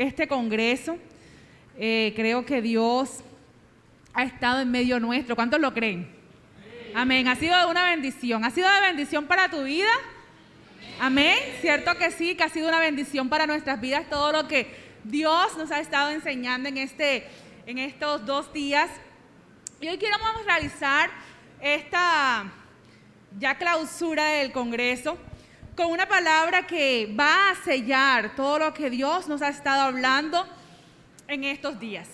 este congreso. Creo que Dios ha estado en medio nuestro. ¿Cuántos lo creen? Amén. Ha sido una bendición. ¿Ha sido de bendición para tu vida? Amén. ¿Cierto que sí? Que ha sido una bendición para nuestras vidas todo lo que Dios nos ha estado enseñando en estos 2 días. Y hoy queremos realizar esta ya clausura del Congreso con una palabra que va a sellar todo lo que Dios nos ha estado hablando en estos días.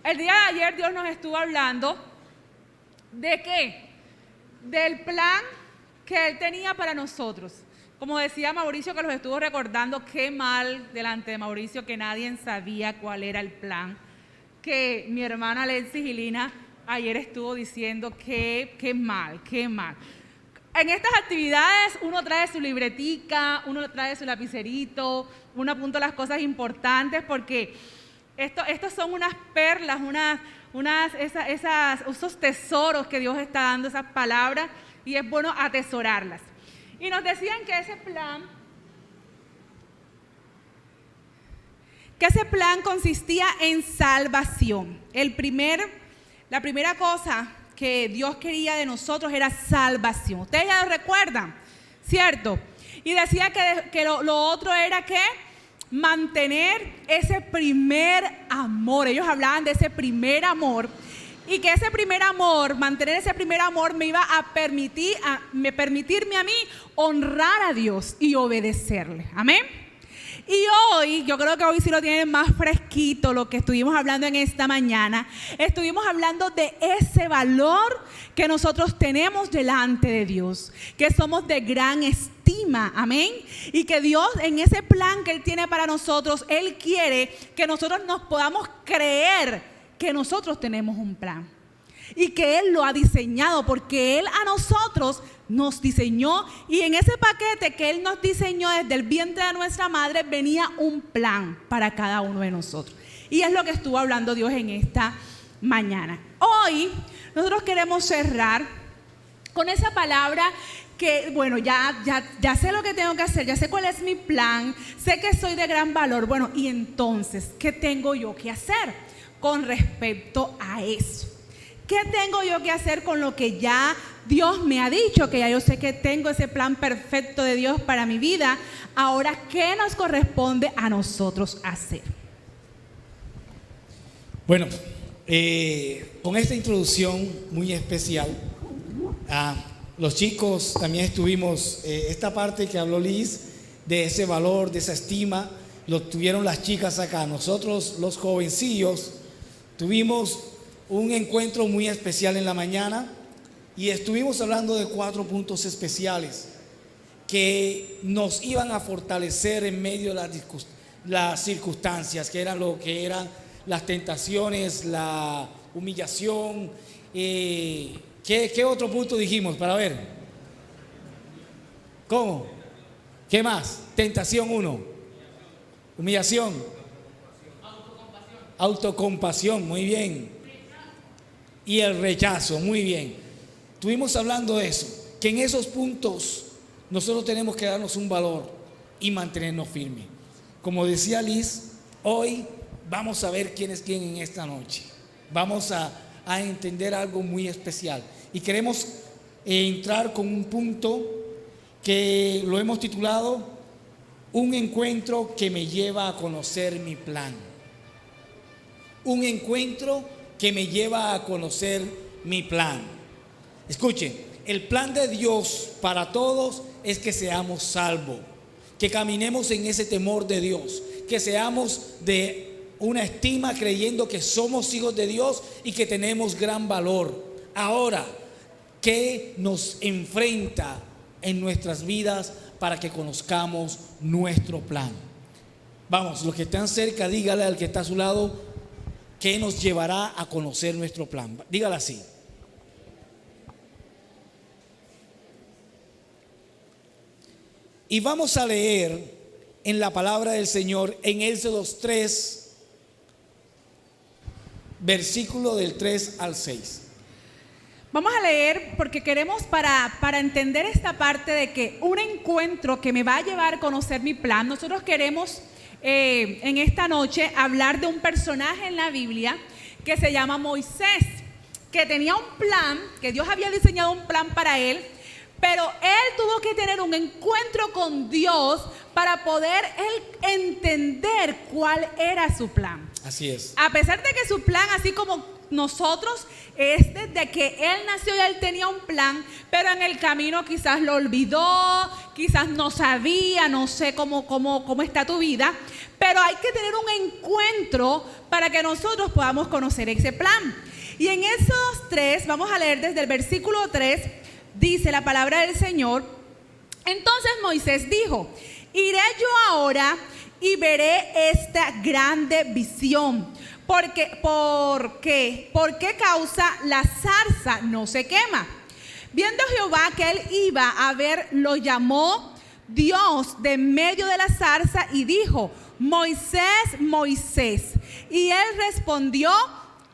El día de ayer Dios nos estuvo hablando ¿de qué? Del plan que Él tenía para nosotros. Como decía Mauricio, que los estuvo recordando, qué mal delante de Mauricio que nadie sabía cuál era el plan. Que mi hermana Alexis y Lina ayer estuvo diciendo qué mal, qué mal. En estas actividades uno trae su libretica, uno trae su lapicerito, uno apunta las cosas importantes porque estos son unas perlas, esos tesoros que Dios está dando, esas palabras, y es bueno atesorarlas. Y nos decían que ese plan consistía en salvación. La primera cosa que Dios quería de nosotros era salvación. Ustedes ya lo recuerdan, ¿cierto? Y decía que lo otro era que mantener ese primer amor. Ellos hablaban de ese primer amor. Y que ese primer amor, mantener ese primer amor me iba a permitirme a mí honrar a Dios y obedecerle. Amén. Y hoy, yo creo que hoy sí lo tienen más fresquito lo que estuvimos hablando en esta mañana. Estuvimos hablando de ese valor que nosotros tenemos delante de Dios, que somos de gran estima, amén. Y que Dios en ese plan que Él tiene para nosotros, Él quiere que nosotros nos podamos creer que nosotros tenemos un plan y que Él lo ha diseñado, porque Él a nosotros nos diseñó, y en ese paquete que Él nos diseñó desde el vientre de nuestra madre venía un plan para cada uno de nosotros, y es lo que estuvo hablando Dios en esta mañana. Hoy nosotros queremos cerrar con esa palabra que, bueno, ya sé lo que tengo que hacer, ya sé cuál es mi plan, sé que soy de gran valor. Bueno, y entonces, ¿qué tengo yo que hacer con respecto a eso? ¿Qué tengo yo que hacer con lo que ya Dios me ha dicho? Que ya yo sé que tengo ese plan perfecto de Dios para mi vida. Ahora, ¿qué nos corresponde a nosotros hacer? Bueno, con esta introducción muy especial, los chicos también estuvimos, esta parte que habló Liz, de ese valor, de esa estima, lo tuvieron las chicas acá. Nosotros, los jovencillos, tuvimos un encuentro muy especial en la mañana y estuvimos hablando de 4 puntos especiales que nos iban a fortalecer en medio de las circunstancias, que eran las tentaciones, la humillación. ¿Qué otro punto dijimos? Para ver. ¿Cómo? ¿Qué más? Tentación 1. Humillación. Autocompasión, muy bien. Y el rechazo, muy bien. Estuvimos hablando de eso, que en esos puntos nosotros tenemos que darnos un valor y mantenernos firmes. Como decía Liz, hoy vamos a ver quién es quién en esta noche. Vamos a entender algo muy especial. Y queremos entrar con un punto que lo hemos titulado Un encuentro que me lleva a conocer mi plan. Un encuentro que me lleva a conocer mi plan. Escuchen, el plan de Dios para todos es que seamos salvos, que caminemos en ese temor de Dios, que seamos de una estima creyendo que somos hijos de Dios y que tenemos gran valor. Ahora, ¿qué nos enfrenta en nuestras vidas para que conozcamos nuestro plan? Vamos, los que están cerca, dígale al que está a su lado, ¿qué nos llevará a conocer nuestro plan? Dígale así. Y vamos a leer en la palabra del Señor en Éxodo 3, versículo del 3 al 6. Vamos a leer porque queremos para entender esta parte de que un encuentro que me va a llevar a conocer mi plan, nosotros queremos en esta noche hablar de un personaje en la Biblia que se llama Moisés, que tenía un plan, que Dios había diseñado un plan para él, pero él tuvo que tener un encuentro con Dios para poder él entender cuál era su plan. Así es. A pesar de que su plan, así como nosotros, es desde que él nació ya él tenía un plan, pero en el camino quizás lo olvidó, quizás no sabía, no sé cómo está tu vida, pero hay que tener un encuentro para que nosotros podamos conocer ese plan. Y en esos 3, vamos a leer desde el versículo 3, dice la palabra del Señor: entonces Moisés dijo, iré yo ahora y veré esta grande visión. ¿Por qué causa la zarza no se quema? Viendo Jehová que él iba a ver, lo llamó Dios de medio de la zarza y dijo, Moisés, Moisés. Y él respondió,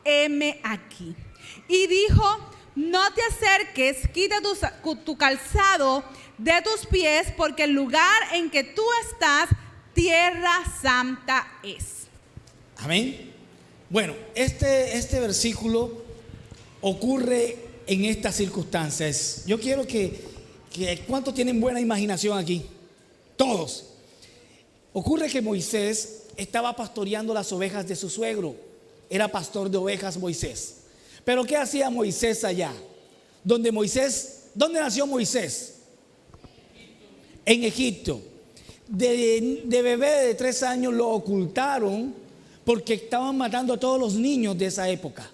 heme aquí. Y dijo, no te acerques, quita tu calzado de tus pies, porque el lugar en que tú estás, tierra santa es. Amén. Bueno, este versículo ocurre en estas circunstancias. Yo quiero que ¿cuántos tienen buena imaginación aquí? Todos. Ocurre que Moisés estaba pastoreando las ovejas de su suegro. Era pastor de ovejas Moisés. Pero ¿qué hacía Moisés allá? ¿Dónde nació Moisés? En Egipto. De bebé de 3 años lo ocultaron porque estaban matando a todos los niños de esa época.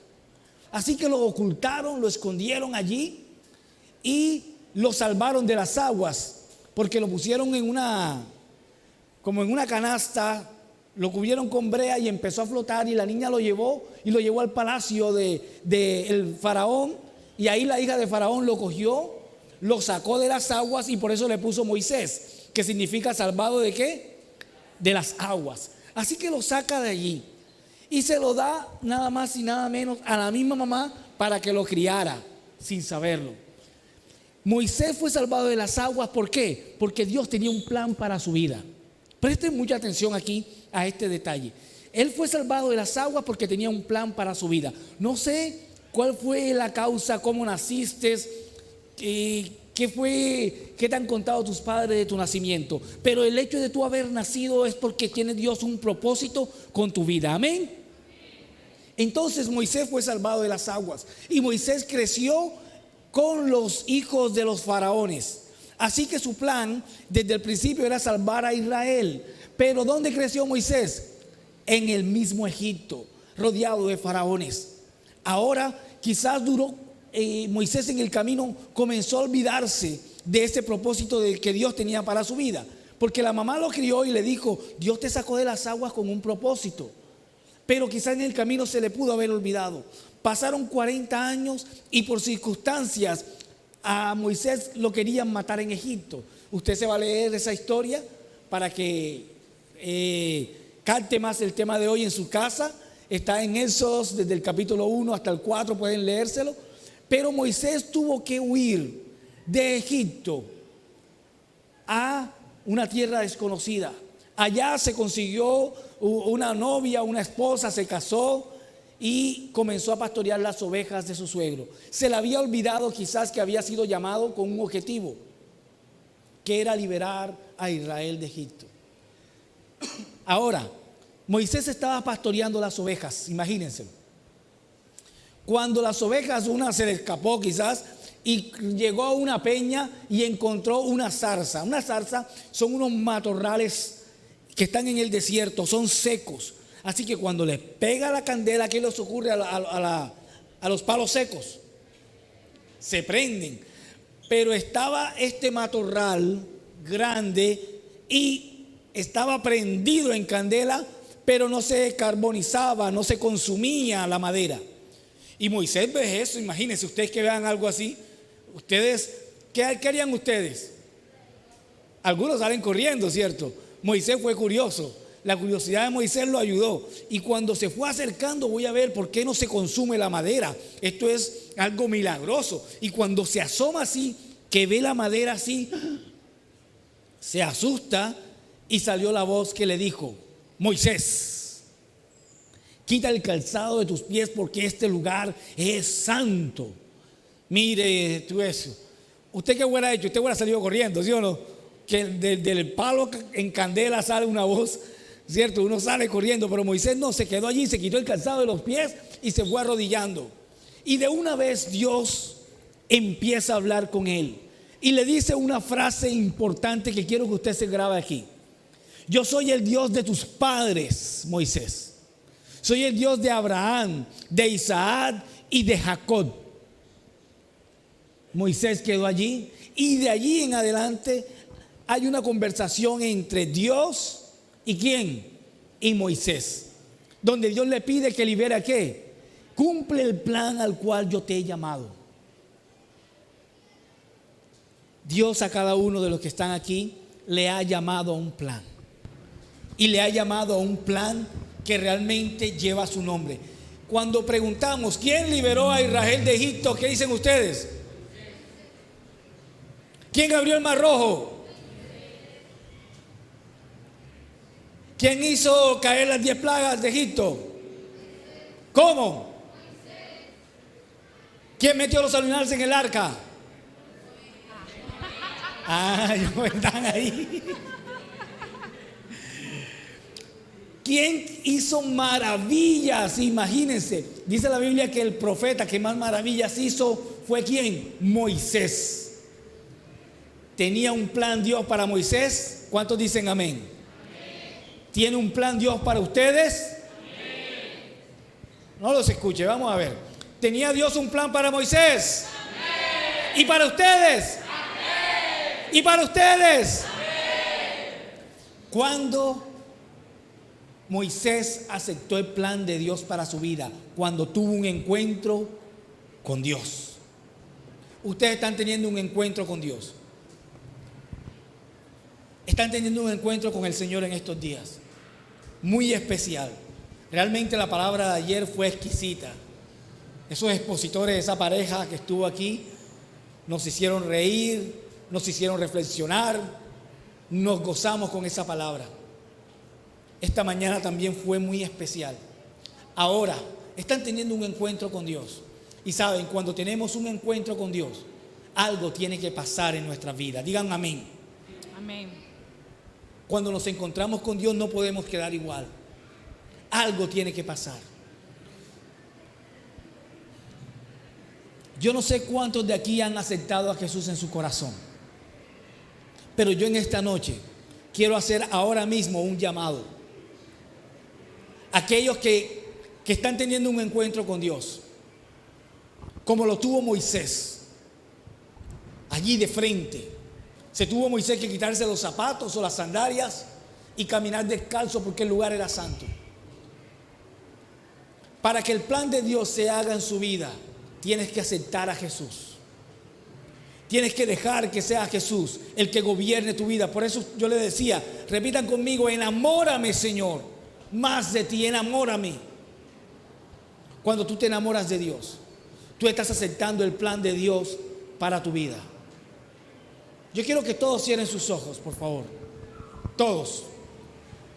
Así que lo ocultaron, lo escondieron allí y lo salvaron de las aguas, porque lo pusieron como en una canasta, lo cubrieron con brea y empezó a flotar, y la niña lo llevó al palacio del faraón, y ahí la hija de faraón lo cogió, lo sacó de las aguas, y por eso le puso Moisés, que significa salvado ¿de qué? De las aguas. Así que lo saca de allí y se lo da nada más y nada menos a la misma mamá para que lo criara sin saberlo. Moisés fue salvado de las aguas, ¿por qué? Porque Dios tenía un plan para su vida. Presten mucha atención aquí a este detalle. Él fue salvado de las aguas porque tenía un plan para su vida. No sé cuál fue la causa, cómo naciste, ¿qué te han contado tus padres de tu nacimiento? Pero el hecho de tú haber nacido es porque tiene Dios un propósito con tu vida. Amén. Entonces Moisés fue salvado de las aguas y Moisés creció con los hijos de los faraones. Así que su plan desde el principio era salvar a Israel. Pero ¿dónde creció Moisés? En el mismo Egipto, rodeado de faraones. Ahora quizás Moisés en el camino comenzó a olvidarse de ese propósito que Dios tenía para su vida, porque la mamá lo crió y le dijo, Dios te sacó de las aguas con un propósito, pero quizás en el camino se le pudo haber olvidado. Pasaron 40 años y por circunstancias a Moisés lo querían matar en Egipto. Usted se va a leer esa historia para que capte más el tema de hoy en su casa. Está en Éxodo desde el capítulo 1 hasta el 4, pueden leérselo. Pero Moisés tuvo que huir de Egipto a una tierra desconocida. Allá se consiguió una novia, una esposa, se casó y comenzó a pastorear las ovejas de su suegro. Se le había olvidado quizás que había sido llamado con un objetivo, que era liberar a Israel de Egipto. Ahora, Moisés estaba pastoreando las ovejas, imagínense. Cuando las ovejas, una se le escapó quizás y llegó a una peña y encontró una zarza. Una zarza son unos matorrales que están en el desierto, son secos. Así que cuando les pega la candela, ¿qué les ocurre a los palos secos? Se prenden. Pero estaba este matorral grande y estaba prendido en candela, pero no se carbonizaba, no se consumía la madera. Y Moisés ve eso, imagínense ustedes que vean algo así. Ustedes, ¿qué harían ustedes? Algunos salen corriendo, ¿cierto? Moisés fue curioso. La curiosidad de Moisés lo ayudó. Y cuando se fue acercando, voy a ver por qué no se consume la madera. Esto es algo milagroso. Y cuando se asoma así, que ve la madera así, se asusta y salió la voz que le dijo, Moisés, quita el calzado de tus pies porque este lugar es santo. Mire tú eso. ¿Usted qué hubiera hecho? Usted hubiera salido corriendo, ¿sí o no? Que del palo en candela sale una voz, ¿cierto? Uno sale corriendo, pero Moisés no, se quedó allí, se quitó el calzado de los pies y se fue arrodillando. Y de una vez Dios empieza a hablar con él y le dice una frase importante que quiero que usted se grabe aquí. Yo soy el Dios de tus padres, Moisés. Soy el Dios de Abraham, de Isaac y de Jacob. Moisés quedó allí y de allí en adelante hay una conversación entre Dios y ¿quién? Y Moisés, donde Dios le pide que libere a ¿qué? Cumple el plan al cual yo te he llamado. Dios a cada uno de los que están aquí le ha llamado a un plan. Y le ha llamado a un plan que realmente lleva su nombre. Cuando preguntamos, ¿quién liberó a Israel de Egipto? ¿Qué dicen ustedes? ¿Quién abrió el mar rojo? ¿Quién hizo caer las 10 plagas de Egipto? ¿Cómo? ¿Quién metió los animales en el arca? Están ahí. ¿Quién hizo maravillas? Imagínense, dice la Biblia que el profeta que más maravillas hizo fue ¿quién? Moisés. ¿Tenía un plan Dios para Moisés? ¿Cuántos dicen amén? ¿Tiene un plan Dios para ustedes? No los escuche, vamos a ver. ¿Tenía Dios un plan para Moisés? ¿Y para ustedes? ¿Y para ustedes? ¿Cuándo Moisés aceptó el plan de Dios para su vida? Cuando tuvo un encuentro con Dios. Ustedes están teniendo un encuentro con Dios. Están teniendo un encuentro con el Señor en estos días. Muy especial. Realmente la palabra de ayer fue exquisita. Esos expositores, esa pareja que estuvo aquí, nos hicieron reír, nos hicieron reflexionar, nos gozamos con esa palabra. Esta mañana también fue muy especial. Ahora, están teniendo un encuentro con Dios. Y saben, cuando tenemos un encuentro con Dios, algo tiene que pasar en nuestra vida. Digan amén. Amén. Cuando nos encontramos con Dios no podemos quedar igual. Algo tiene que pasar. Yo no sé cuántos de aquí han aceptado a Jesús en su corazón, pero yo en esta noche quiero hacer ahora mismo un llamado. Aquellos que están teniendo un encuentro con Dios, como lo tuvo Moisés, allí de frente. Se tuvo Moisés que quitarse los zapatos o las sandalias y caminar descalzo porque el lugar era santo. Para que el plan de Dios se haga en su vida, tienes que aceptar a Jesús. Tienes que dejar que sea Jesús el que gobierne tu vida. Por eso yo le decía, repitan conmigo, enamórame, Señor, más de ti, enamórame. Cuando tú te enamoras de Dios, tú estás aceptando el plan de Dios para tu vida. Yo quiero que todos cierren sus ojos, por favor. Todos.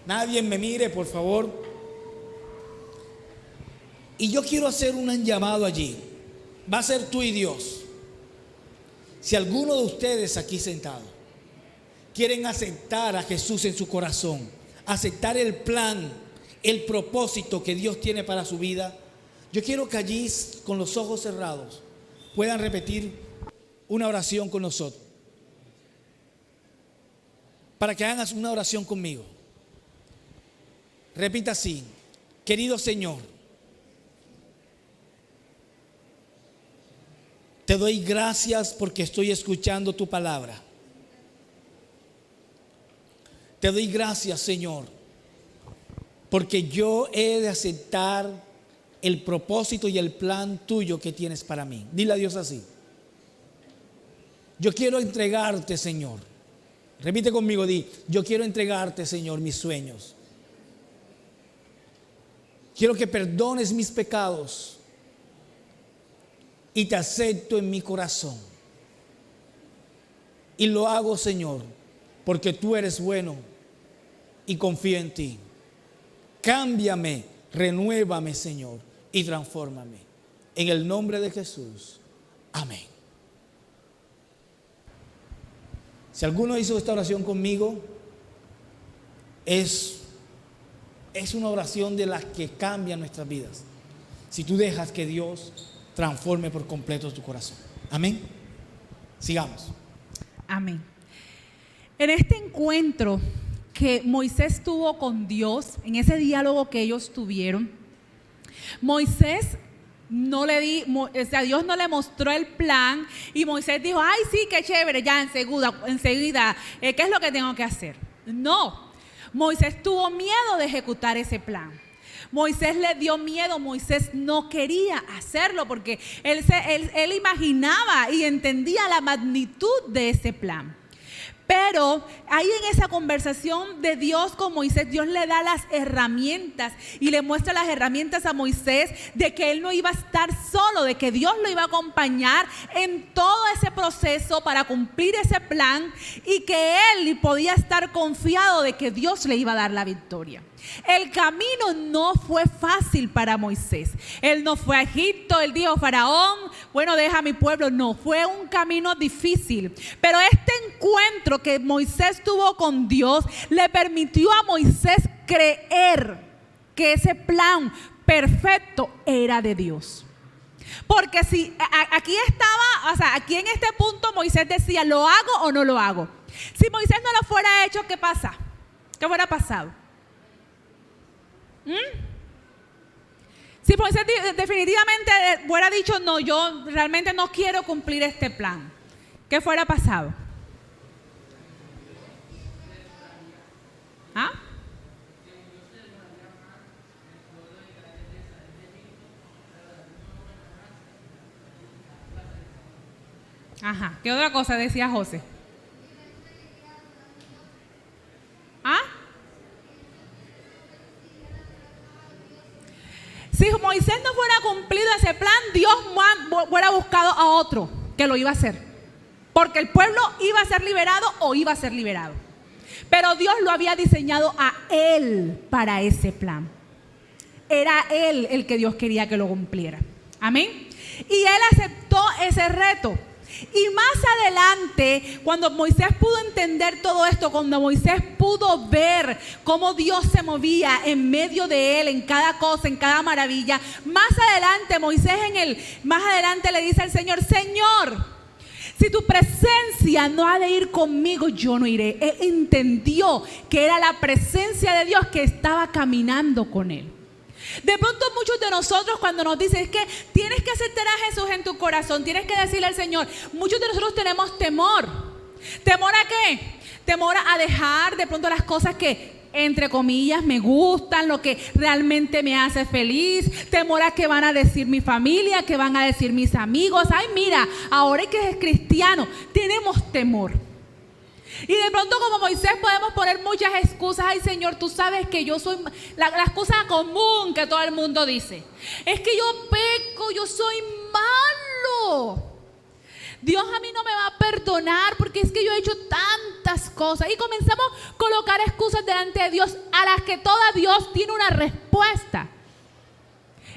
Nadie me mire, por favor. Y yo quiero hacer un llamado allí. Va a ser tú y Dios. Si alguno de ustedes aquí sentado quieren aceptar a Jesús en su corazón, aceptar el plan, el propósito que Dios tiene para su vida, yo quiero que allí, con los ojos cerrados, puedan repetir una oración con nosotros. Para que hagas una oración conmigo. Repita así: querido Señor, te doy gracias porque estoy escuchando tu palabra. Te doy gracias, Señor, porque yo he de aceptar el propósito y el plan tuyo que tienes para mí. Dile a Dios así: yo quiero entregarte, Señor. Repite conmigo, di: yo quiero entregarte, Señor, mis sueños. Quiero que perdones mis pecados y te acepto en mi corazón. Y lo hago, Señor, porque tú eres bueno y confío en ti. Cámbiame, renuévame, Señor, y transfórmame. En el nombre de Jesús. Amén. Si alguno hizo esta oración conmigo, es una oración de las que cambia nuestras vidas. Si tú dejas que Dios transforme por completo tu corazón. Amén. Sigamos. Amén. En este encuentro que Moisés tuvo con Dios, en ese diálogo que ellos tuvieron, Moisés Dios no le mostró el plan y Moisés dijo, ay sí, qué chévere, ya enseguida, ¿qué es lo que tengo que hacer? No, Moisés tuvo miedo de ejecutar ese plan. Moisés le dio miedo, Moisés no quería hacerlo porque él imaginaba y entendía la magnitud de ese plan. Pero ahí en esa conversación de Dios con Moisés, Dios le da las herramientas y le muestra las herramientas a Moisés de que él no iba a estar solo, de que Dios lo iba a acompañar en todo ese proceso para cumplir ese plan y que él podía estar confiado de que Dios le iba a dar la victoria. El camino no fue fácil para Moisés. Él no fue a Egipto, él dijo, Faraón, bueno, deja a mi pueblo. No, fue un camino difícil. Pero este encuentro que Moisés tuvo con Dios le permitió a Moisés creer que ese plan perfecto era de Dios. Porque si aquí estaba, o sea, aquí en este punto Moisés decía, ¿lo hago o no lo hago? Si Moisés no lo fuera hecho, ¿qué pasa? ¿Qué hubiera pasado? Si Moisés definitivamente hubiera dicho, no, yo realmente no quiero cumplir este plan, ¿qué fuera pasado? ¿Ah? Ajá, ¿qué otra cosa decía José? ¿Ah? Si Moisés no fuera cumplido ese plan, Dios hubiera buscado a otro que lo iba a hacer. Porque el pueblo iba a ser liberado o iba a ser liberado. Pero Dios lo había diseñado a él para ese plan. Era él el que Dios quería que lo cumpliera. Amén. Y él aceptó ese reto. Y más adelante, cuando Moisés pudo entender todo esto, cuando Moisés pudo ver cómo Dios se movía en medio de él, en cada cosa, en cada maravilla, más adelante Moisés más adelante le dice al Señor, Señor, si tu presencia no ha de ir conmigo, yo no iré. Él entendió que era la presencia de Dios que estaba caminando con él. De pronto muchos de nosotros cuando nos dicen es que tienes que aceptar a Jesús en tu corazón, tienes que decirle al Señor, muchos de nosotros tenemos temor. ¿Temor a qué? Temor a dejar de pronto las cosas que entre comillas me gustan, lo que realmente me hace feliz. Temor a qué van a decir mi familia, qué van a decir mis amigos. Ay, mira, ahora que es cristiano, tenemos temor. Y de pronto como Moisés podemos poner muchas excusas. Ay, Señor, tú sabes que yo soy la excusa común que todo el mundo dice. Es que yo peco, yo soy malo. Dios a mí no me va a perdonar porque es que yo he hecho tantas cosas. Y comenzamos a colocar excusas delante de Dios a las que todo Dios tiene una respuesta.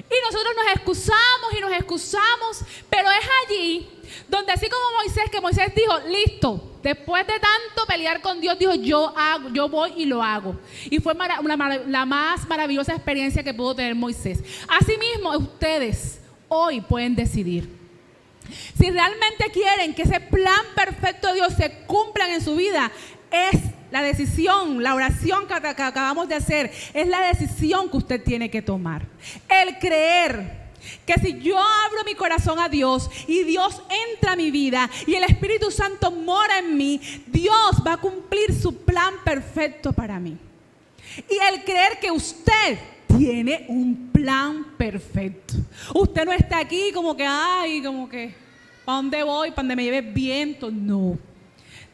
Y nosotros nos excusamos, pero es allí donde así como Moisés, que Moisés dijo, listo, después de tanto pelear con Dios, dijo, yo voy y lo hago. Y fue la más maravillosa experiencia que pudo tener Moisés. Asimismo, ustedes hoy pueden decidir. Si realmente quieren que ese plan perfecto de Dios se cumpla en su vida, es la decisión, la oración que acabamos de hacer, es la decisión que usted tiene que tomar. El creer que si yo abro mi corazón a Dios y Dios entra a mi vida y el Espíritu Santo mora en mí, Dios va a cumplir su plan perfecto para mí. Y el creer que usted tiene un plan perfecto. Usted no está aquí como que, ay, como que, ¿para dónde voy? ¿Para dónde me lleve el viento? No.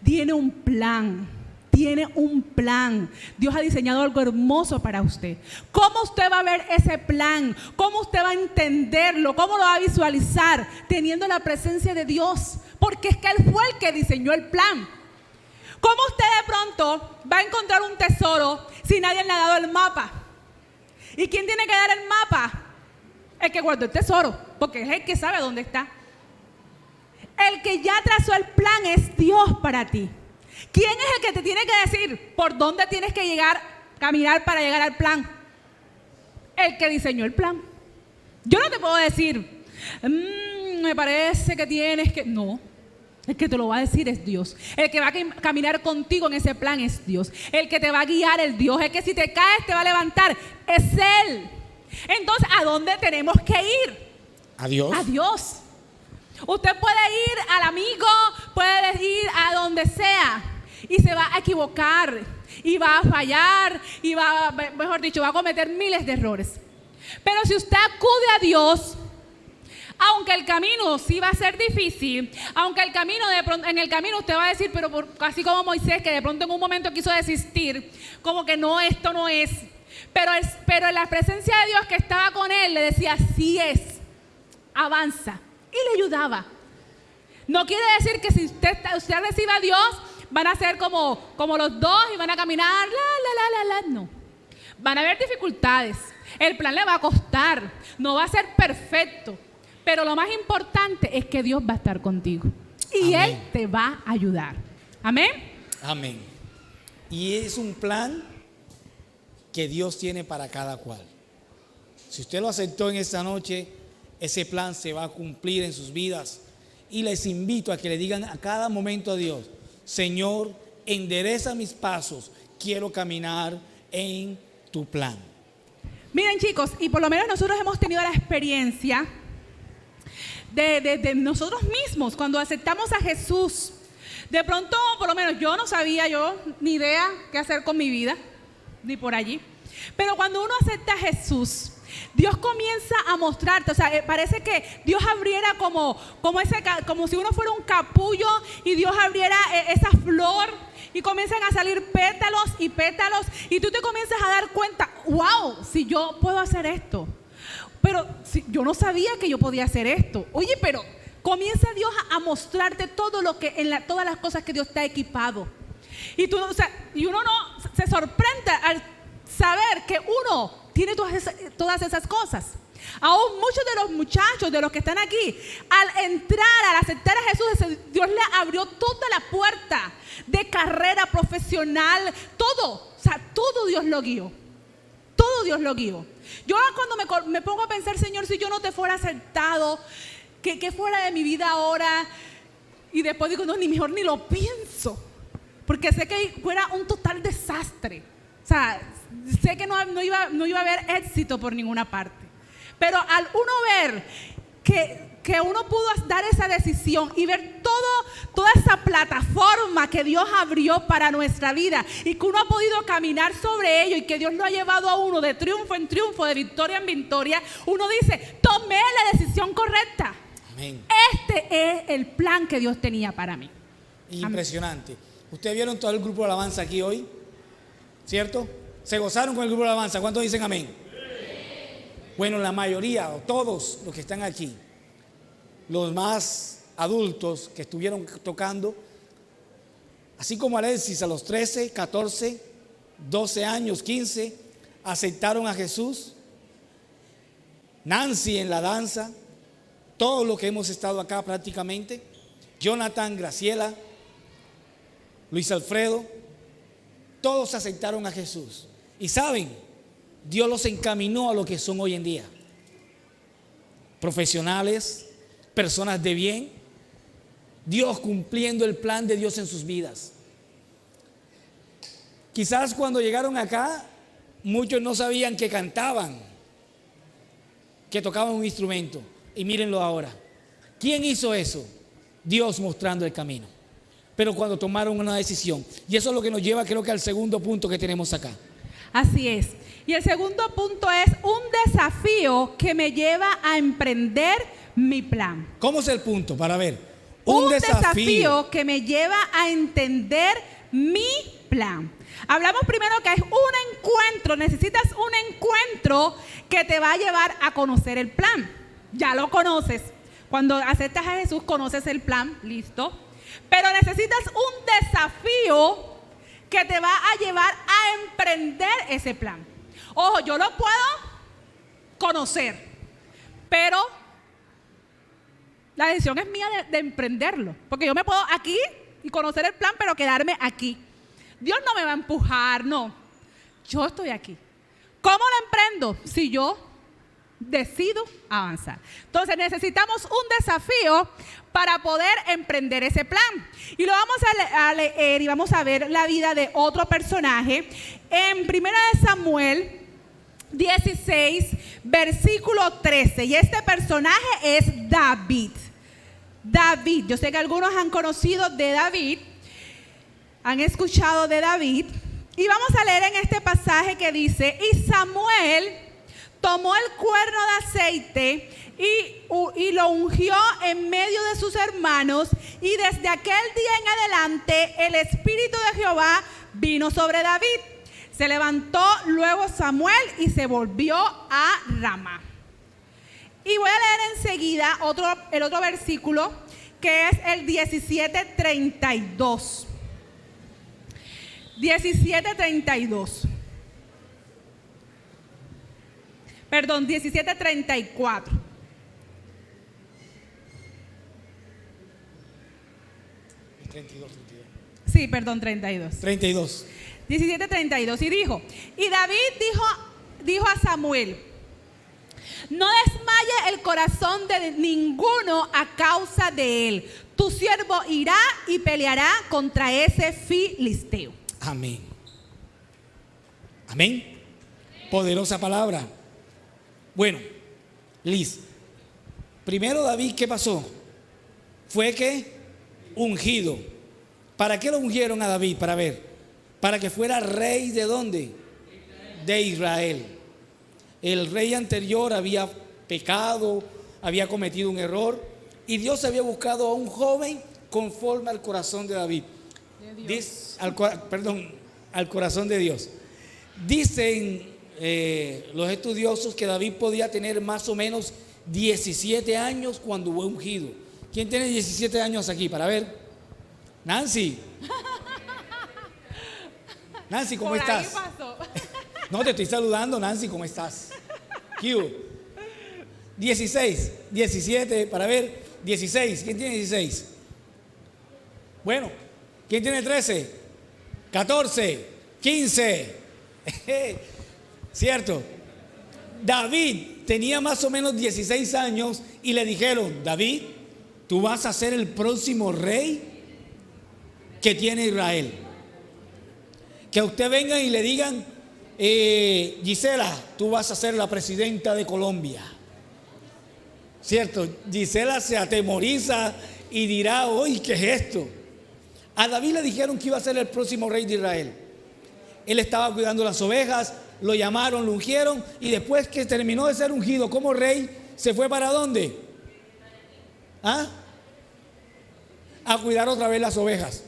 Tiene un plan. Tiene un plan. Dios ha diseñado algo hermoso para usted. ¿Cómo usted va a ver ese plan? ¿Cómo usted va a entenderlo? ¿Cómo lo va a visualizar? Teniendo la presencia de Dios. Porque es que Él fue el que diseñó el plan. ¿Cómo usted de pronto va a encontrar un tesoro si nadie le ha dado el mapa? ¿Y quién tiene que dar el mapa? El que guardó el tesoro, porque es el que sabe dónde está. El que ya trazó el plan es Dios para ti. ¿Quién es el que te tiene que decir por dónde tienes que caminar para llegar al plan? El que diseñó el plan. Yo no te puedo decir, me parece que tienes que... No, el que te lo va a decir es Dios. El que va a caminar contigo en ese plan es Dios. El que te va a guiar es Dios. El que si te caes te va a levantar es Él. Entonces, ¿a dónde tenemos que ir? A Dios. A Dios. Usted puede ir al amigo, puede ir a donde sea y se va a equivocar y va a fallar y mejor dicho, va a cometer miles de errores. Pero si usted acude a Dios, aunque el camino sí va a ser difícil, aunque el camino en el camino usted va a decir, pero así como Moisés, que de pronto en un momento quiso desistir, como que no, esto no es. Pero en la presencia de Dios que estaba con él, le decía, sí es, avanza. Y le ayudaba. No quiere decir que si usted recibe a Dios, van a ser como los dos y van a caminar, no. Van a haber dificultades. El plan le va a costar. No va a ser perfecto. Pero lo más importante es que Dios va a estar contigo. Y Amén. Él te va a ayudar. Amén. Amén. Y es un plan que Dios tiene para cada cual. Si usted lo aceptó en esta noche, ese plan se va a cumplir en sus vidas. Y les invito a que le digan a cada momento a Dios, Señor, endereza mis pasos, quiero caminar en tu plan. Miren, chicos, y por lo menos nosotros hemos tenido la experiencia de nosotros mismos cuando aceptamos a Jesús. De pronto, por lo menos yo no sabía ni idea qué hacer con mi vida, ni por allí. Pero cuando uno acepta a Jesús, Dios comienza a mostrarte, o sea, parece que Dios abriera como si uno fuera un capullo y Dios abriera esa flor y comienzan a salir pétalos y pétalos y tú te comienzas a dar cuenta, wow, si yo puedo hacer esto, pero si, yo no sabía que yo podía hacer esto. Oye, pero comienza Dios a mostrarte todo lo que todas las cosas que Dios te ha equipado y uno no se sorprende al saber que uno tiene todas esas cosas. Aún muchos de los muchachos, de los que están aquí, al aceptar a Jesús, Dios le abrió toda la puerta de carrera profesional, todo. O sea, todo Dios lo guió. Todo Dios lo guió. Yo cuando me pongo a pensar, Señor, si yo no te fuera aceptado, ¿qué fuera de mi vida ahora? Y después digo, no, ni mejor ni lo pienso. Porque sé que fuera un total desastre. O sea, sé que no iba a haber éxito por ninguna parte. Pero al uno ver que uno pudo dar esa decisión y ver toda esa plataforma que Dios abrió para nuestra vida y que uno ha podido caminar sobre ello y que Dios lo ha llevado a uno de triunfo en triunfo, de victoria en victoria, uno dice, tomé la decisión correcta. Amén. Este es el plan que Dios tenía para mí. Impresionante. ¿Ustedes vieron todo el grupo de alabanza aquí hoy? ¿Cierto? ¿Se gozaron con el grupo de alabanza? ¿Cuántos dicen amén? Sí. Bueno, la mayoría o todos los que están aquí, los más adultos que estuvieron tocando, así como Alexis a los 13, 14, 12 años, 15, aceptaron a Jesús. Nancy en la danza, todos los que hemos estado acá prácticamente, Jonathan, Graciela, Luis Alfredo, todos aceptaron a Jesús. Y saben, Dios los encaminó a lo que son hoy en día. Profesionales, personas de bien, Dios cumpliendo el plan de Dios en sus vidas. Quizás cuando llegaron acá, muchos no sabían que cantaban, que tocaban un instrumento. Y mírenlo ahora. ¿Quién hizo eso? Dios mostrando el camino. Pero cuando tomaron una decisión. Y eso es lo que nos lleva, creo que al segundo punto que tenemos acá. Así es. Y el segundo punto es un desafío que me lleva a emprender mi plan. ¿Cómo es el punto? Para ver. Un desafío que me lleva a entender mi plan. Hablamos primero que es un encuentro. Necesitas un encuentro que te va a llevar a conocer el plan. Ya lo conoces. Cuando aceptas a Jesús, conoces el plan. Listo. Pero necesitas un desafío que te va a llevar a emprender ese plan. Ojo, yo lo puedo conocer, pero la decisión es mía de emprenderlo. Porque yo me puedo aquí y conocer el plan, pero quedarme aquí. Dios no me va a empujar, no. Yo estoy aquí. ¿Cómo lo emprendo? Si yo decido avanzar. Entonces necesitamos un desafío para poder emprender ese plan. Y lo vamos a leer y vamos a ver la vida de otro personaje en 1 Samuel 16, versículo 13. Y este personaje es David. David, yo sé que algunos han conocido de David, han escuchado de David. Y vamos a leer en este pasaje que dice: y Samuel tomó el cuerno de aceite y lo ungió en medio de sus hermanos, y desde aquel día en adelante el Espíritu de Jehová vino sobre David. Se levantó luego Samuel y se volvió a Ramá. Y voy a leer enseguida el otro versículo, que es el 17:32. 17:32. Perdón, 17:34. Es 32. Sí, perdón, 32. 32. 17:32. Y dijo, y David dijo a Samuel: no desmaye el corazón de ninguno a causa de él. Tu siervo irá y peleará contra ese filisteo. Amén. Amén. Poderosa palabra. Bueno, Liz, primero David, ¿qué pasó? Fue que ungido. ¿Para qué lo ungieron a David? Para que fuera rey ¿de dónde? De Israel. El rey anterior había pecado, había cometido un error, y Dios había buscado a un joven conforme al corazón de David. Al corazón de Dios. Dicen los estudiosos que David podía tener más o menos 17 años cuando fue ungido. ¿Quién tiene 17 años aquí? Para ver. Nancy. Nancy, ¿cómo estás? No, te estoy saludando, Nancy, ¿cómo estás? Q. 16, 17, para ver. 16, ¿quién tiene 16? Bueno, ¿quién tiene 13? 14, 15. ¿Cierto? David tenía más o menos 16 años y le dijeron: David, tú vas a ser el próximo rey que tiene Israel. Que a usted vengan y le digan: Gisela, tú vas a ser la presidenta de Colombia. ¿Cierto? Gisela se atemoriza y dirá: uy, ¿qué es esto? A David le dijeron que iba a ser el próximo rey de Israel. Él estaba cuidando las ovejas, lo llamaron, lo ungieron, y después que terminó de ser ungido como rey, ¿se fue para dónde? ¿Ah? A cuidar otra vez las ovejas.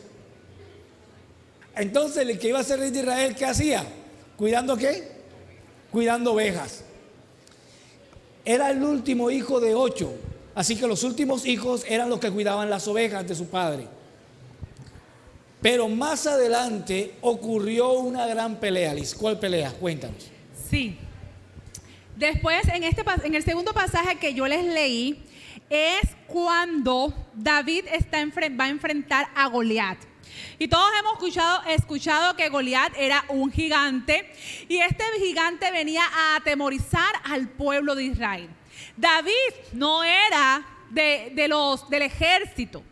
Entonces el que iba a ser rey de Israel, ¿qué hacía? ¿Cuidando qué? Cuidando ovejas. Era el último hijo de 8, así que los últimos hijos eran los que cuidaban las ovejas de su padre. Pero más adelante ocurrió una gran pelea, Liz. ¿Cuál pelea? Cuéntanos. Sí. Después, en el segundo pasaje que yo les leí, es cuando David va a enfrentar a Goliat. Y todos hemos escuchado que Goliat era un gigante, y este gigante venía a atemorizar al pueblo de Israel. David no era del ejército.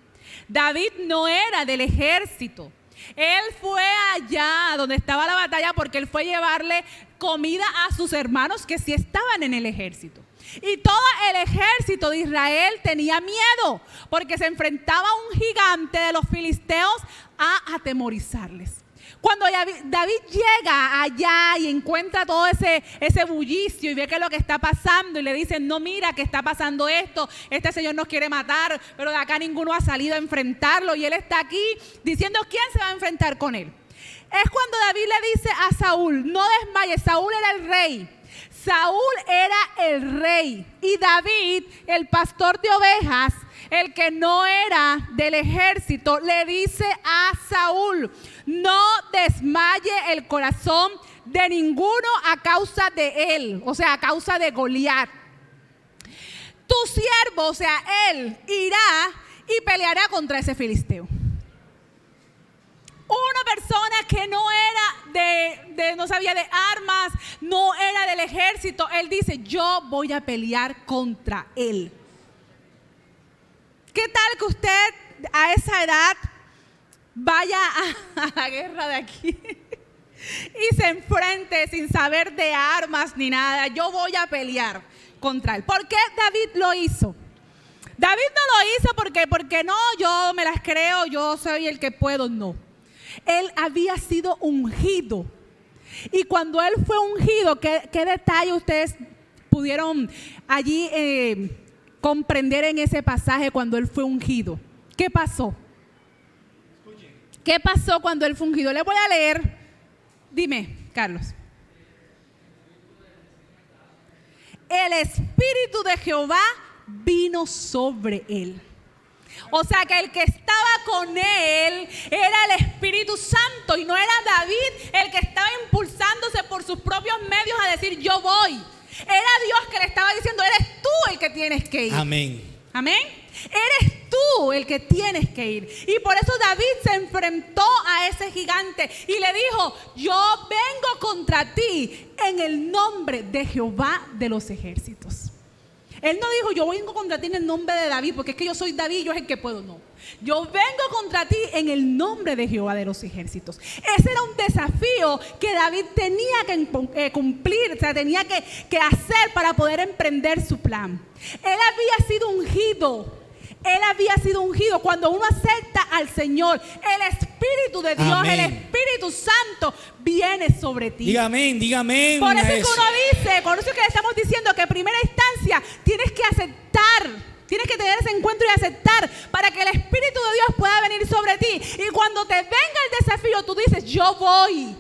David no era del ejército. Él fue allá donde estaba la batalla porque él fue a llevarle comida a sus hermanos que sí estaban en el ejército. Y todo el ejército de Israel tenía miedo porque se enfrentaba a un gigante de los filisteos a atemorizarles. Cuando David llega allá y encuentra todo ese bullicio y ve que es lo que está pasando, y le dicen: no, mira que está pasando esto, este señor nos quiere matar, pero de acá ninguno ha salido a enfrentarlo, y él está aquí diciendo quién se va a enfrentar con él. Es cuando David le dice a Saúl: no desmayes. Saúl era el rey. Saúl era el rey, y David, el pastor de ovejas, el que no era del ejército, le dice a Saúl: no desmaye el corazón de ninguno a causa de él, o sea, a causa de Goliat. Tu siervo, o sea, él irá y peleará contra ese filisteo. Una persona que no era no sabía de armas, no era del ejército, él dice, yo voy a pelear contra él. ¿Qué tal que usted a esa edad vaya a la guerra de aquí y se enfrente sin saber de armas ni nada? Yo voy a pelear contra él. ¿Por qué David lo hizo? David no lo hizo porque no, yo me las creo, yo soy el que puedo, no. Él había sido ungido. Y cuando él fue ungido, ¿qué detalle ustedes pudieron allí comprender en ese pasaje cuando él fue ungido? ¿Qué pasó? ¿Qué pasó cuando él fue ungido? Le voy a leer. Dime, Carlos. El Espíritu de Jehová vino sobre él. O sea que el que estaba con él era el Espíritu Santo y no era David el que estaba impulsándose por sus propios medios a decir yo voy. Era Dios que le estaba diciendo, eres tú el que tienes que ir. Amén. Amén. Eres tú el que tienes que ir. Y por eso David se enfrentó a ese gigante y le dijo, yo vengo contra ti en el nombre de Jehová de los ejércitos. Él no dijo, yo vengo contra ti en el nombre de David, porque es que yo soy David, yo es el que puedo. No. Yo vengo contra ti en el nombre de Jehová de los ejércitos. Ese era un desafío que David tenía que cumplir, o sea, tenía que hacer para poder emprender su plan. Él había sido ungido. Él había sido ungido. Cuando uno acepta al Señor, el Espíritu de Dios, amén, el Espíritu Santo viene sobre ti. Diga amén, diga amén. Por eso es que uno dice, por eso es que le estamos diciendo que en primera instancia tienes que aceptar, tienes que tener ese encuentro y aceptar para que el Espíritu de Dios pueda venir sobre ti. Y cuando te venga el desafío, tú dices, yo voy,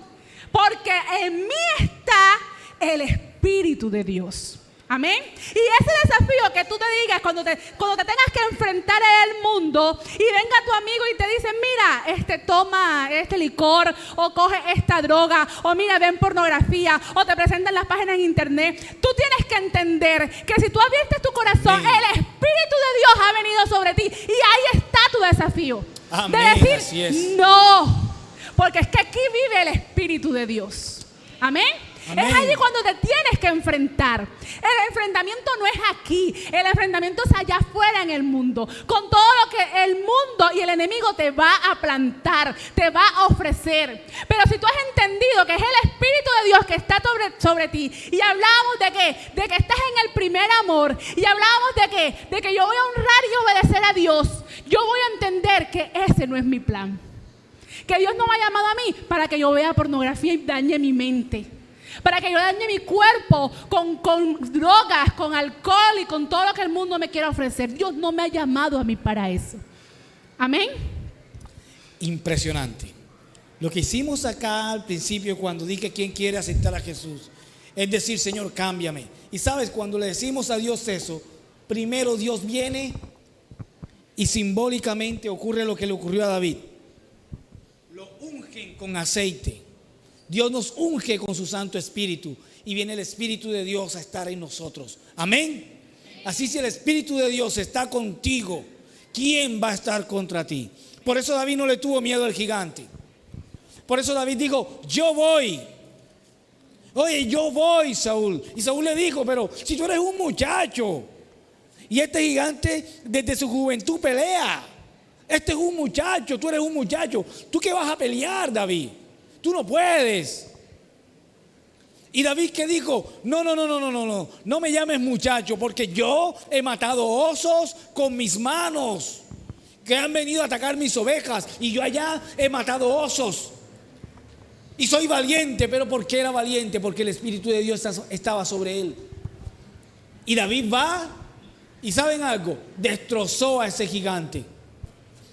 porque en mí está el Espíritu de Dios. Amén. Y ese desafío que tú te digas cuando te tengas que enfrentar al mundo y venga tu amigo y te dice, mira, toma este licor o coge esta droga o mira, ven pornografía o te presentan las páginas en internet, tú tienes que entender que si tú abiertes tu corazón, amén, el Espíritu de Dios ha venido sobre ti y ahí está tu desafío. Amén, de decir, no, porque es que aquí vive el Espíritu de Dios. Amén. Amén. Es allí cuando te tienes que enfrentar. El enfrentamiento no es aquí. El enfrentamiento es allá afuera en el mundo. Con todo lo que el mundo y el enemigo te va a plantar, te va a ofrecer. Pero si tú has entendido que es el Espíritu de Dios que está sobre ti. Y hablábamos de que estás en el primer amor. Y hablábamos de que yo voy a honrar y obedecer a Dios. Yo voy a entender que ese no es mi plan. Que Dios no me ha llamado a mí para que yo vea pornografía y dañe mi mente. Para que yo dañe mi cuerpo con drogas, con alcohol y con todo lo que el mundo me quiera ofrecer. Dios no me ha llamado a mí para eso. Amén. Impresionante. Lo que hicimos acá al principio cuando dije quién quiere aceptar a Jesús es decir, Señor, cámbiame. Y sabes, cuando le decimos a Dios eso, primero Dios viene y simbólicamente ocurre lo que le ocurrió a David. Lo ungen con aceite. Dios nos unge con su Santo Espíritu y viene el Espíritu de Dios a estar en nosotros. Amén. Así, si el Espíritu de Dios está contigo, ¿quién va a estar contra ti? Por eso David no le tuvo miedo al gigante. Por eso David dijo, yo voy. Oye, yo voy, Saúl. Y Saúl le dijo, pero si tú eres un muchacho y este gigante desde su juventud pelea. Este es un muchacho, tú eres un muchacho. ¿Tú qué vas a pelear, David? Tú no puedes. Y David, ¿qué dijo? No me llames muchacho, porque yo he matado osos con mis manos que han venido a atacar mis ovejas, y yo allá he matado osos y soy valiente. Pero ¿por qué era valiente? Porque el Espíritu de Dios estaba sobre él. Y David va y, ¿saben algo? Destrozó a ese gigante.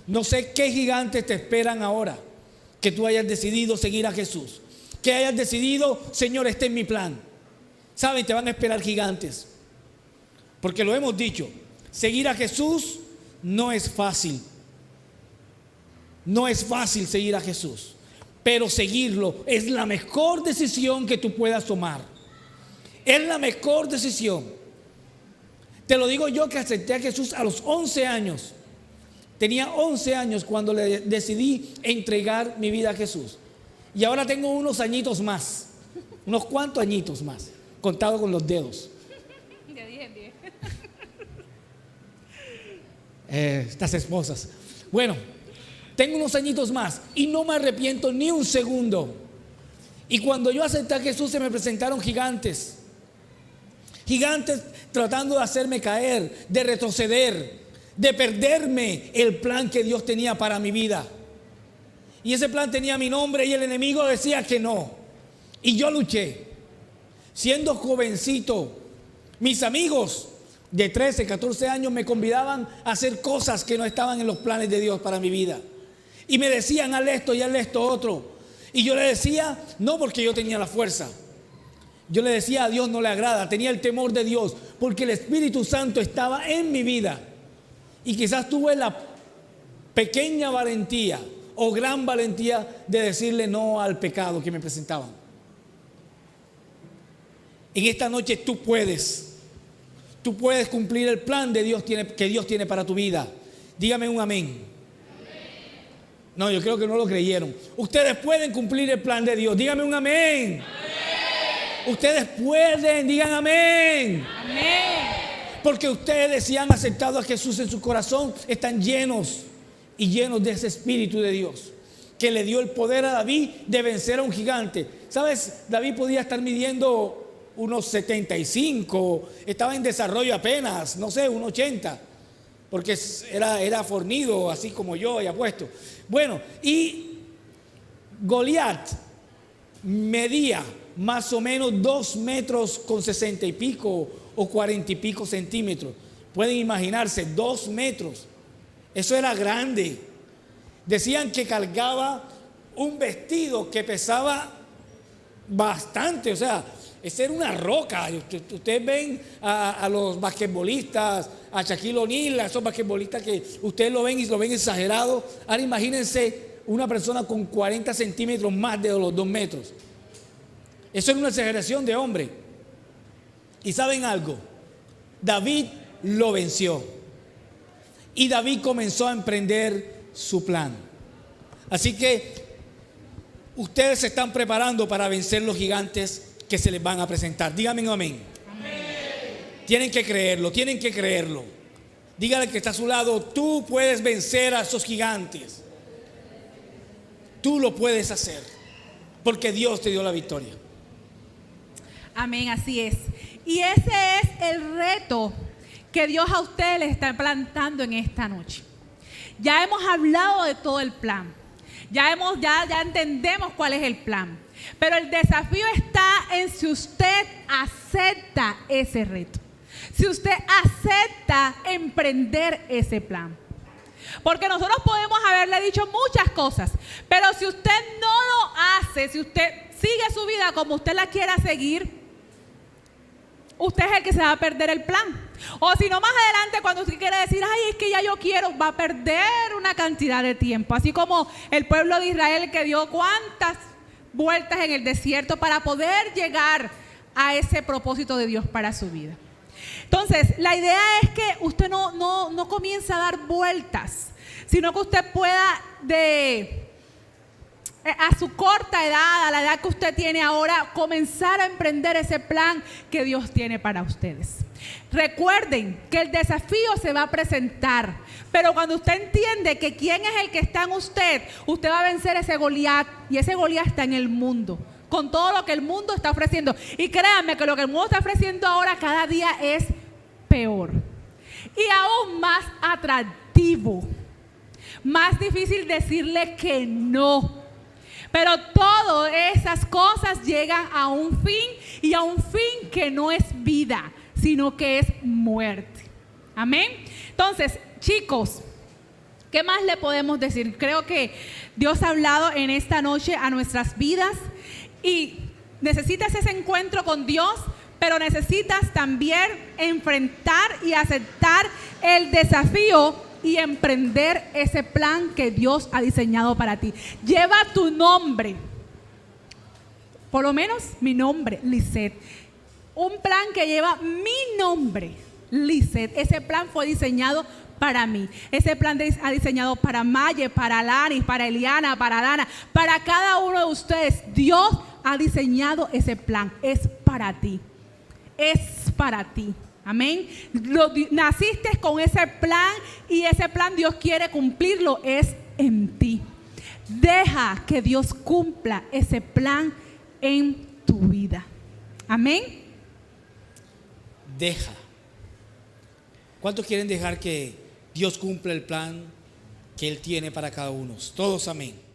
No sé qué gigantes te esperan ahora, que tú hayas decidido seguir a Jesús, que hayas decidido, Señor, este es mi plan. Saben, te van a esperar gigantes, porque lo hemos dicho, seguir a Jesús no es fácil. No es fácil seguir a Jesús, pero seguirlo es la mejor decisión que tú puedas tomar. Es la mejor decisión. Te lo digo yo, que acepté a Jesús a los 11 años. Tenía 11 años cuando le decidí entregar mi vida a Jesús. Y ahora tengo unos añitos más, unos cuantos añitos más, contado con los dedos. De 10 en 10. Estas esposas. Bueno, tengo unos añitos más y no me arrepiento ni un segundo. Y cuando yo acepté a Jesús, se me presentaron gigantes. Gigantes tratando de hacerme caer, de retroceder, de perderme el plan que Dios tenía para mi vida. Y ese plan tenía mi nombre y el enemigo decía que no. Y yo luché. Siendo jovencito, mis amigos de 13, 14 años me convidaban a hacer cosas que no estaban en los planes de Dios para mi vida. Y me decían, haz esto y haz esto otro. Y yo le decía, no, porque yo tenía la fuerza. Yo le decía, a Dios no le agrada. Tenía el temor de Dios, porque el Espíritu Santo estaba en mi vida. Y quizás tuve la pequeña valentía o gran valentía de decirle no al pecado que me presentaban. En esta noche tú puedes cumplir el plan de Dios que Dios tiene para tu vida. Dígame un amén. No, yo creo que no lo creyeron. Ustedes pueden cumplir el plan de Dios. Dígame un amén. Ustedes pueden, digan amén. Amén. Porque ustedes, si han aceptado a Jesús en su corazón, están llenos y llenos de ese Espíritu de Dios, que le dio el poder a David de vencer a un gigante. ¿Sabes? David podía estar midiendo unos 75, estaba en desarrollo apenas, no sé, 1,80, porque era fornido, así como yo y apuesto. Bueno, y Goliat medía más o menos 2 metros con 60 y pico o 40 y pico centímetros. Pueden imaginarse, 2 metros. Eso era grande. Decían que cargaba un vestido que pesaba bastante, o sea, esa era una roca. Ustedes ven a los basquetbolistas, a Shaquille O'Neal, a esos basquetbolistas que ustedes lo ven y lo ven exagerado. Ahora imagínense una persona con 40 centímetros más de los 2 metros. Eso es una exageración de hombre. ¿Y saben algo? David lo venció. Y David comenzó a emprender su plan. Así que ustedes se están preparando para vencer los gigantes que se les van a presentar. Díganme un amén. Amén. Tienen que creerlo, tienen que creerlo. Dígale que está a su lado, tú puedes vencer a esos gigantes. Tú lo puedes hacer, porque Dios te dio la victoria. Amén, así es. Y ese es el reto que Dios a ustedes les está plantando en esta noche. Ya hemos hablado de todo el plan. Ya entendemos cuál es el plan. Pero el desafío está en si usted acepta ese reto. Si usted acepta emprender ese plan. Porque nosotros podemos haberle dicho muchas cosas, pero si usted no lo hace, si usted sigue su vida como usted la quiera seguir, usted es el que se va a perder el plan. O si no, más adelante, cuando usted quiere decir, ay, es que ya yo quiero, va a perder una cantidad de tiempo. Así como el pueblo de Israel, que dio cuántas vueltas en el desierto para poder llegar a ese propósito de Dios para su vida. Entonces, la idea es que usted no comience a dar vueltas, sino que usted pueda a su corta edad, a la edad que usted tiene ahora, comenzar a emprender ese plan que Dios tiene para ustedes. Recuerden que el desafío se va a presentar, pero cuando usted entiende que quién es el que está en usted, usted va a vencer ese Goliat, y ese Goliat está en el mundo, con todo lo que el mundo está ofreciendo. Y créanme que lo que el mundo está ofreciendo ahora cada día es peor y aún más atractivo, más difícil decirle que no. Pero todas esas cosas llegan a un fin, y a un fin que no es vida, sino que es muerte. Amén. Entonces, chicos, ¿qué más le podemos decir? Creo que Dios ha hablado en esta noche a nuestras vidas, y necesitas ese encuentro con Dios, pero necesitas también enfrentar y aceptar el desafío y emprender ese plan que Dios ha diseñado para ti. Lleva tu nombre, por lo menos mi nombre, Lisette. Un plan que lleva mi nombre, Lisette. Ese plan fue diseñado para mí. Ese plan ha diseñado para Maye, para Lani, para Eliana, para Dana, para cada uno de ustedes. Dios ha diseñado ese plan. Es para ti. Es para ti. Amén. Naciste con ese plan y ese plan Dios quiere cumplirlo. Es en ti. Deja que Dios cumpla ese plan en tu vida. Amén. Deja. ¿Cuántos quieren dejar que Dios cumpla el plan que Él tiene para cada uno? Todos amén.